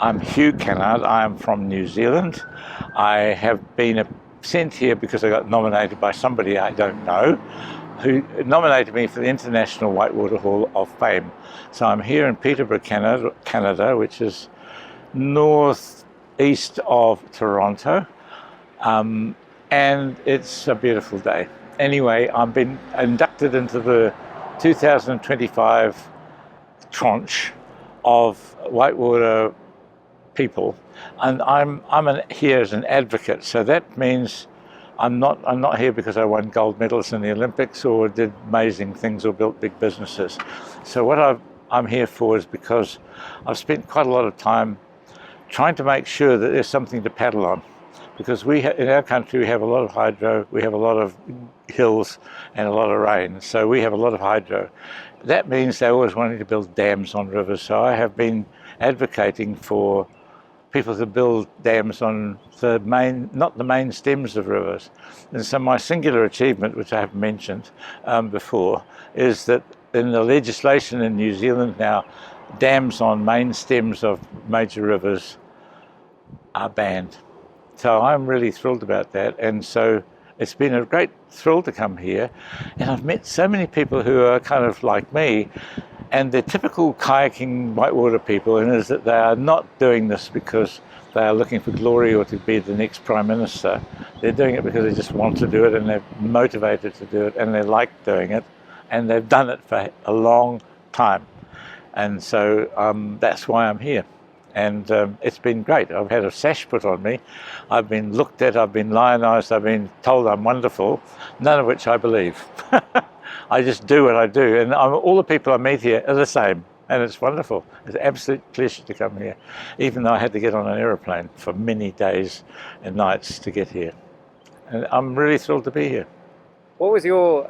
I'm Hugh Canard. I am from New Zealand. I have been sent here because I got nominated by somebody I don't know, who nominated me for the International Whitewater Hall of Fame. So I'm here in Peterborough, Canada, which is northeast of Toronto, and it's a beautiful day. Anyway, I've been inducted into the 2025 tranche of Whitewater people, and I'm here as an advocate. So that means I'm not here because I won gold medals in the Olympics or did amazing things or built big businesses. So what I'm here for is because I've spent quite a lot of time trying to make sure that there's something to paddle on, because in our country we have a lot of hydro, we have a lot of hills and a lot of rain, so we have a lot of hydro. That means they're always wanting to build dams on rivers. So I have been advocating for people to build dams on not the main stems of rivers. And so my singular achievement, which I have mentioned before, is that in the legislation in New Zealand now, dams on main stems of major rivers are banned. So I'm really thrilled about that. And so it's been a great thrill to come here. And I've met so many people who are kind of like me, and they're typical kayaking whitewater people, and is that they are not doing this because they are looking for glory or to be the next Prime Minister. They're doing it because they just want to do it, and they're motivated to do it, and they like doing it, and they've done it for a long time. And so that's why I'm here. And it's been great. I've had a sash put on me. I've been looked at, I've been lionised, I've been told I'm wonderful, none of which I believe. I just do what I do, and all the people I meet here are the same, and it's wonderful. It's an absolute pleasure to come here, even though I had to get on an aeroplane for many days and nights to get here. And I'm really thrilled to be here. What was your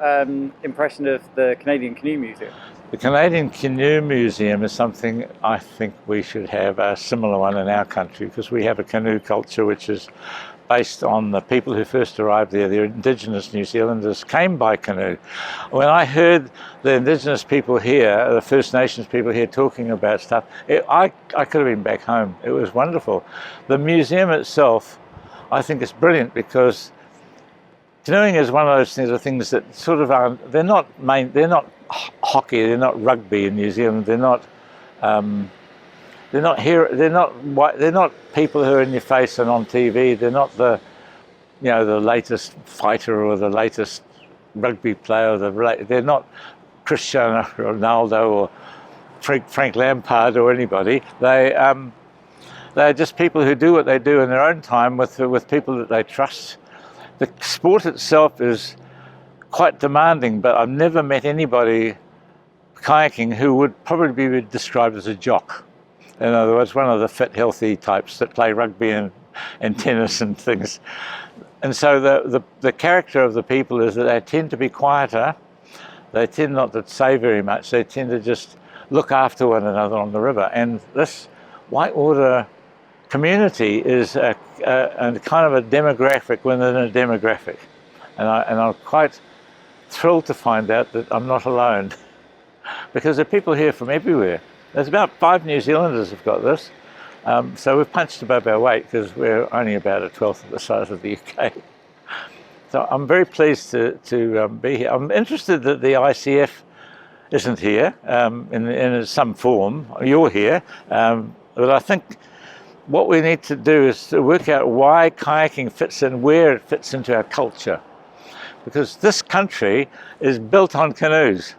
impression of the Canadian Canoe Museum? The Canadian Canoe Museum is something I think we should have a similar one in our country, because we have a canoe culture which is based on the people who first arrived there. The Indigenous New Zealanders came by canoe. When I heard the Indigenous people here, the First Nations people here talking about stuff, I could have been back home. It was wonderful. The museum itself, I think, is brilliant, because canoeing is one of those things that sort of aren't, they're not hockey, they're not rugby in New Zealand, they're not people who are in your face and on TV. They're not the latest fighter or the latest rugby player. They're not Cristiano Ronaldo or Frank Lampard or anybody. They're just people who do what they do in their own time with people that they trust. The sport itself is quite demanding, but I've never met anybody kayaking who would probably be described as a jock. In other words, one of the fit, healthy types that play rugby and tennis and things. And so the character of the people is that they tend to be quieter. They tend not to say very much. They tend to just look after one another on the river. And this Whitewater community is a kind of a demographic within a demographic. And I'm quite thrilled to find out that I'm not alone, because there are people here from everywhere. There's about 5 New Zealanders have got this, so we've punched above our weight because we're only about a 12th of the size of the UK. So I'm very pleased to be here. I'm interested that the ICF isn't here in some form. You're here, but I think what we need to do is to work out why kayaking fits in, where it fits into our culture. Because this country is built on canoes.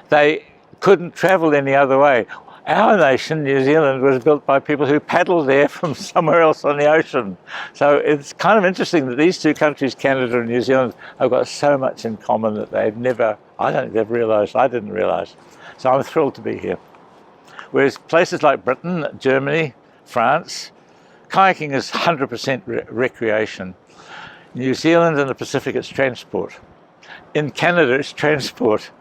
They couldn't travel any other way. Our nation, New Zealand, was built by people who paddled there from somewhere else on the ocean. So it's kind of interesting that these two countries, Canada and New Zealand, have got so much in common that I don't think they've realised, I didn't realise. So I'm thrilled to be here. Whereas places like Britain, Germany, France, kayaking is 100% recreation. New Zealand and the Pacific, it's transport. In Canada, it's transport.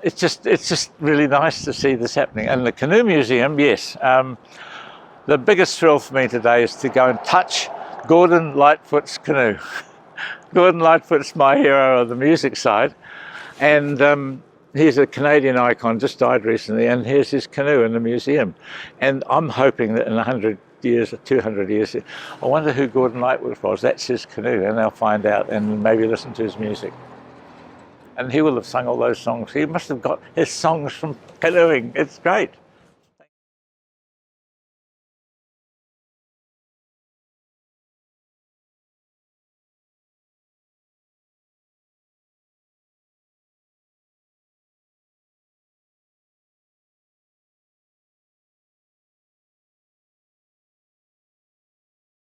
It's just really nice to see this happening. And the Canoe Museum, yes. The biggest thrill for me today is to go and touch Gordon Lightfoot's canoe. Gordon Lightfoot's my hero on the music side. And he's a Canadian icon, just died recently, and here's his canoe in the museum. And I'm hoping that in 100 years or 200 years, I wonder who Gordon Lightfoot was. That's his canoe, and they'll find out and maybe listen to his music. And he will have sung all those songs. He must have got his songs from canoeing. It's great.